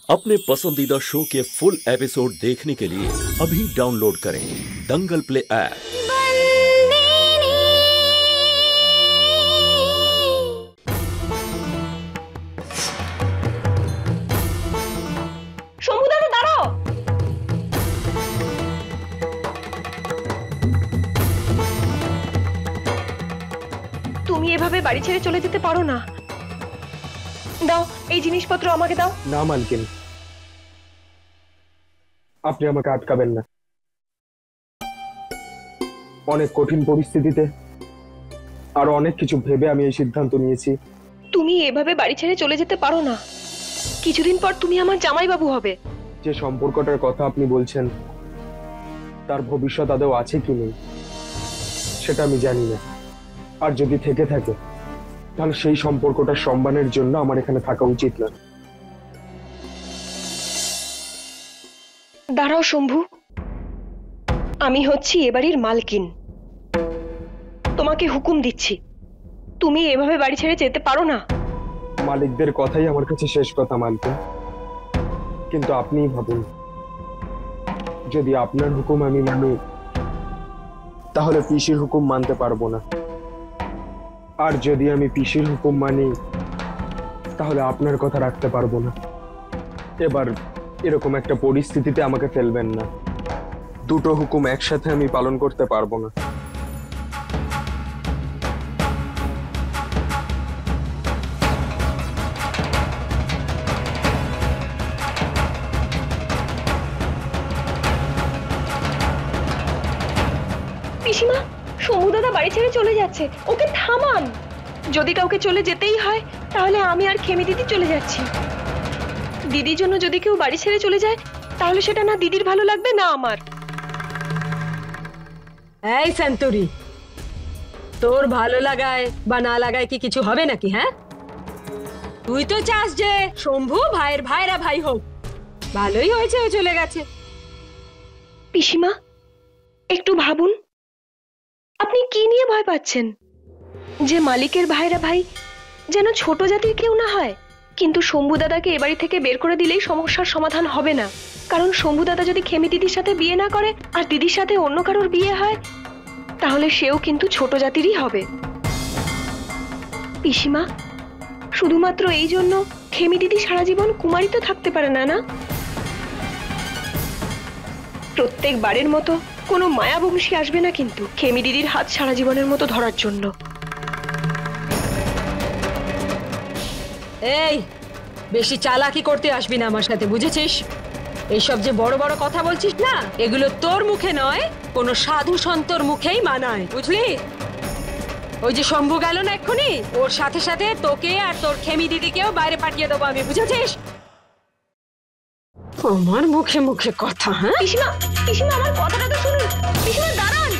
अपने पसंदीदा शो के फुल एपिसोड देखने के लिए अभी डाउनलोड करें दंगल प्ले ऐप। তুমি এভাবে বাড়ি ছেড়ে চলে যেতে পারো না। দাও এই জিনিসপত্র আমাকে দাও। না মালকিন, আপনি আমাকে আটকাবেন না। অনেক কঠিন পরিস্থিতিতে আর অনেক কিছু ভেবে আমি এই সিদ্ধান্ত নিয়েছি। তুমি এভাবে বাড়ি ছেড়ে চলে যেতে পারো না। কিছুদিন পর তুমি আমার জামাইবাবু হবে। যে সম্পর্কটার কথা আপনি বলছেন তার ভবিষ্যৎ আদৌ আছে কি নেই সেটা আমি জানি না। আর যদি থেকে থাকে তাহলে সেই সম্পর্কটার সম্মানের জন্য আমার এখানে থাকা উচিত না। দাঁড়াও শম্ভু, আমি হচ্ছি এ বাড়ির মালকিন। তোমাকে হুকুম দিচ্ছি, তুমি এভাবে বাড়ি ছেড়ে যেতে পারো না। মালিকদের কথাই আমার কাছে শেষ কথা মালকিন, কিন্তু আপনিই ভাবুন, যদি আপনার হুকুম আমি মানি তাহলে পিসির হুকুম মানতে পারবো না, আর যদি আমি পিসির হুকুম মানি তাহলে আপনার কথা রাখতে পারবো না। এবার এরকম একটা পরিস্থিতিতে আমাকে ফেলবেন না। দুটো হুকুম একসাথে আমি পালন করতে পারবো না। পিসিমা, শম্ভু দাদা বাড়ি ছেড়ে চলে যাচ্ছে, ওকে থামান। যদি কাউকে চলে যেতেই হয় তাহলে আমি আর খেমি দিদি চলে যাচ্ছি। দিদির জন্য যদি কেউ বাড়ি ছেড়ে চলে যায় তাহলে সেটা না দিদির ভালো লাগবে না আমার। এই সন্তরি, তোর ভালো লাগায় বা না লাগায় কি কিছু হবে নাকি? হ্যাঁ, তুই তো চাস যে শম্ভু ভাইয়ের ভাইরা ভাই হোক। ভালোই হয়েছে ও চলে গেছে। পিসিমা, একটু ভাবুন, আপনি কি নিয়ে ভয় পাচ্ছেন? যে মালিকের ভাইরা ভাই যেন ছোট জাতির কেউ না হয়। কিন্তু শম্ভু দাদাকে এ বাড়ি থেকে বের করে দিলেই সমস্যার সমাধান হবে না। কারণ শম্ভু দাদা যদি খেমি দিদির সাথে বিয়ে না করে আর দিদির সাথে অন্য কারোর বিয়ে হয় তাহলে সেও কিন্তু ছোট জাতিরই হবে। পিসিমা, শুধুমাত্র এই জন্য খেমি দিদি সারা জীবন কুমারী তো থাকতে পারে না, না? প্রত্যেক বারের মতো কোনো মায়াবংশী আসবে না কিন্তু খেমি দিদির হাত সারা জীবনের মতো ধরার জন্য। এই, বেশি চালাকি করতে আসবি না আমার সাথে, বুঝেছিস? এইসব যে বড় বড় কথা বলছিস না, এগুলো তোর মুখে নয়, কোনো সাধু সন্তর মুখেই মানায়, বুঝলি? ওই যে শম্ভু গেল না এক্ষুনি, ওর সাথে সাথে তোকে আর তোর খেমি দিদিকেও বাইরে পাঠিয়ে দেবো আমি, বুঝেছিস? আমার মুখে মুখে কথা। হ্যাঁ পিসিমা, পিসিমা আমার কথাটা তো শুনুন। পিসিমা দাঁড়ান।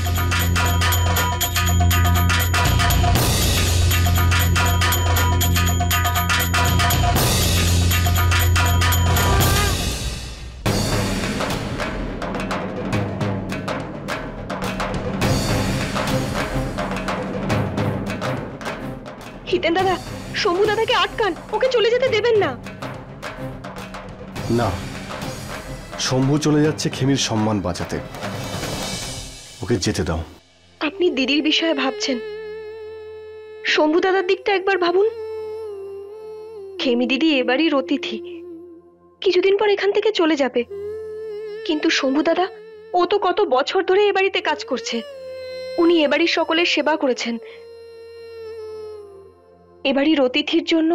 হিতেন দাদা, শম্ভু দাদাকে আটকান, ওকে চলে যেতে দেবেন না। না, শম্ভু চলে যাচ্ছে খেমির সম্মান বাঁচাতে, ওকে যেতে দাও। আপনি দিদির বিষয়ে ভাবছেন, শম্ভু দাদার দিকটা একবার ভাবুন। খেমি দিদি এবারই অতিথি, কিছুদিন পর এখান থেকে চলে যাবে। কিন্তু শম্ভু দাদা, ও তো কত বছর ধরে এ বাড়িতে কাজ করছে। উনি এবাড়ির সকলের সেবা করেছেন। এবাড়ির অতিথির জন্য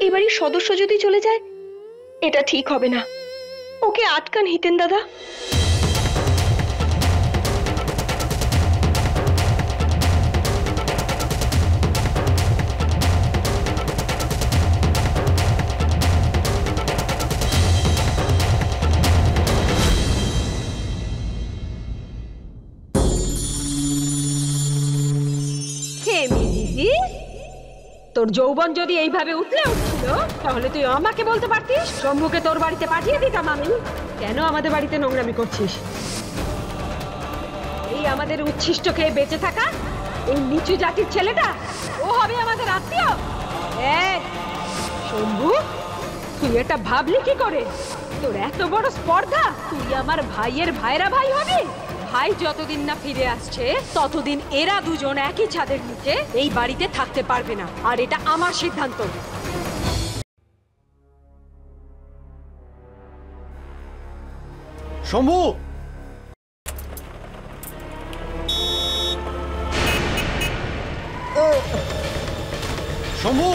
এবাড়ির সদস্য যদি চলে যায় এটা ঠিক হবে না। ওকে আটকান হিতেন দাদা। খেমি দিদি, তোর যৌবন যদি এইভাবে উঠলে উঠছিল তাহলে তুই আমাকে বলতে পারতিস, শম্ভুকে তোর বাড়িতে পাঠিয়ে দিতাম আমি। কেন আমাদের বাড়িতে নোংরামি করছিস? এই আমাদের উচ্ছিষ্ট খেয়ে বেঁচে থাকা এই নিচু জাতির ছেলেটা ও হবে আমাদের আত্মীয়? শম্ভু, তুই এটা ভাবলি কি করে? তোর এত বড় স্পর্ধা, তুই আমার ভাইয়ের ভাইরা ভাই হবি? ভাই যতদিন না ফিরে আসছে ততদিন এরা দুজন একই ছাদের নিচে এই বাড়িতে থাকতে পারবে না, আর এটা আমার সিদ্ধান্ত। শম্ভু! শম্ভু!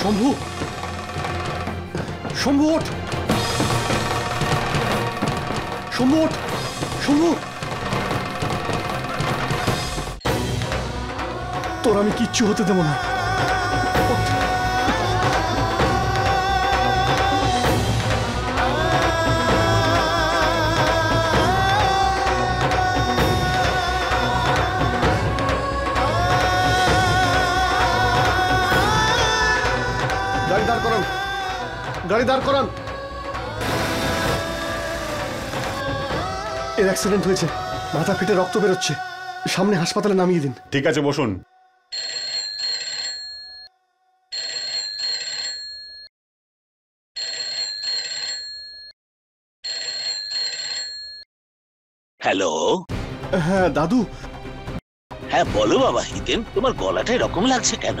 শম্ভু! শম্ভু ওঠ! শম্ভু ওঠ! শম্ভু! তোর আমি কিচ্ছু হতে দেব না। গাড়ি দাঁড় করান, গাড়ি দাঁড় করান। এর অ্যাক্সিডেন্ট হয়েছে, মাথা ফেটে রক্ত বেরোচ্ছে, সামনে হাসপাতালে নামিয়ে দিন। ঠিক আছে, বসুন। হ্যালো। হ্যাঁ দাদু। হ্যাঁ বলো বাবা হিতেন, তোমার গলাটা এরকম লাগছে কেন?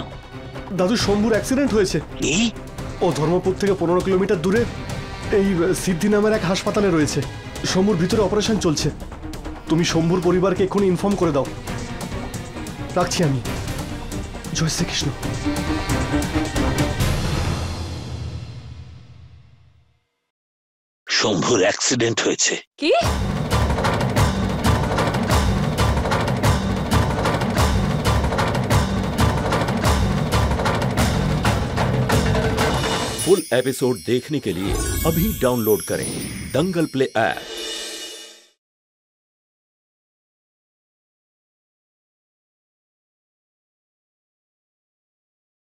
দাদু, শম্ভুর অ্যাক্সিডেন্ট হয়েছে। কি? ও ধর্মপুর থেকে 15 কিলোমিটার দূরে এই সিদ্ধি নামের এক হাসপাতালে রয়েছে। শম্ভুর ভিতরে অপারেশন চলছে। তুমি শম্ভুর পরিবারকে এক্ষুনি ইনফর্ম করে দাও। রাখছি আমি। জয় শ্রীকৃষ্ণ। শম্ভুর অ্যাক্সিডেন্ট হয়েছে। কি? फुल एपिसोड देखने के लिए अभी डाउनलोड करें दंगल प्ले ऐप।